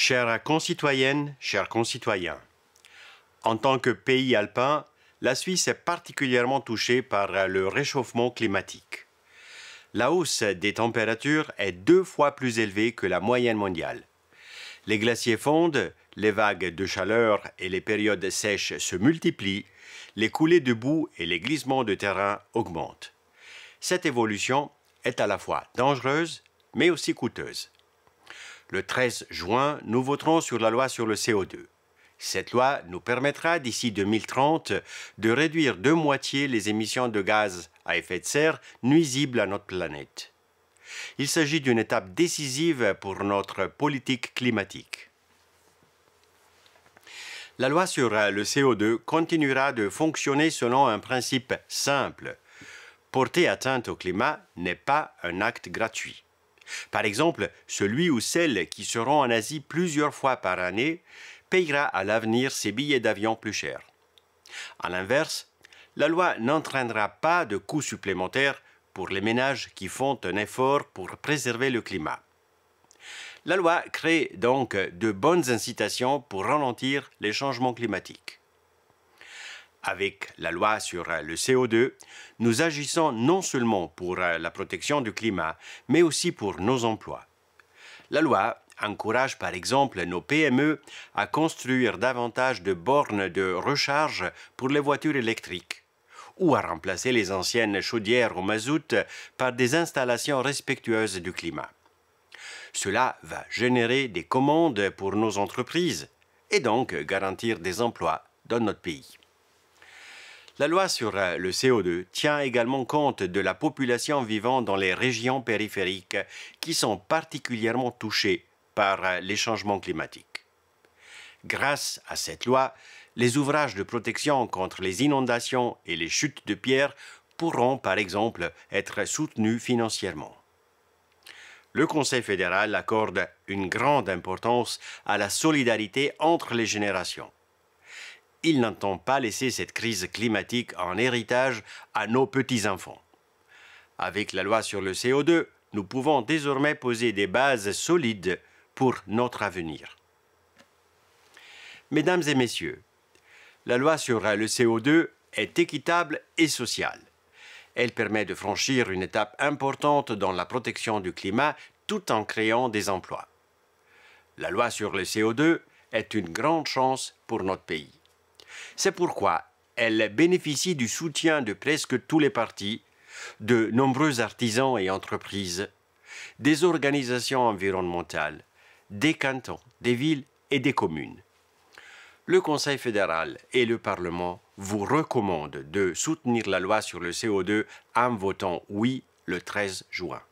Chères concitoyennes, chers concitoyens, en tant que pays alpin, la Suisse est particulièrement touchée par le réchauffement climatique. La hausse des températures est 2 fois plus élevée que la moyenne mondiale. Les glaciers fondent, les vagues de chaleur et les périodes sèches se multiplient, les coulées de boue et les glissements de terrain augmentent. Cette évolution est à la fois dangereuse, mais aussi coûteuse. Le 13 juin, nous voterons sur la loi sur le CO2. Cette loi nous permettra d'ici 2030 de réduire de moitié les émissions de gaz à effet de serre nuisibles à notre planète. Il s'agit d'une étape décisive pour notre politique climatique. La loi sur le CO2 continuera de fonctionner selon un principe simple. Porter atteinte au climat n'est pas un acte gratuit. Par exemple, celui ou celle qui seront en Asie plusieurs fois par année payera à l'avenir ses billets d'avion plus chers. À l'inverse, la loi n'entraînera pas de coûts supplémentaires pour les ménages qui font un effort pour préserver le climat. La loi crée donc de bonnes incitations pour ralentir les changements climatiques. Avec la loi sur le CO2, nous agissons non seulement pour la protection du climat, mais aussi pour nos emplois. La loi encourage par exemple nos PME à construire davantage de bornes de recharge pour les voitures électriques ou à remplacer les anciennes chaudières au mazout par des installations respectueuses du climat. Cela va générer des commandes pour nos entreprises et donc garantir des emplois dans notre pays. La loi sur le CO2 tient également compte de la population vivant dans les régions périphériques qui sont particulièrement touchées par les changements climatiques. Grâce à cette loi, les ouvrages de protection contre les inondations et les chutes de pierres pourront par exemple être soutenus financièrement. Le Conseil fédéral accorde une grande importance à la solidarité entre les générations. Il n'entend pas laisser cette crise climatique en héritage à nos petits-enfants. Avec la loi sur le CO2, nous pouvons désormais poser des bases solides pour notre avenir. Mesdames et messieurs, la loi sur le CO2 est équitable et sociale. Elle permet de franchir une étape importante dans la protection du climat tout en créant des emplois. La loi sur le CO2 est une grande chance pour notre pays. C'est pourquoi elle bénéficie du soutien de presque tous les partis, de nombreux artisans et entreprises, des organisations environnementales, des cantons, des villes et des communes. Le Conseil fédéral et le Parlement vous recommandent de soutenir la loi sur le CO2 en votant oui le 13 juin.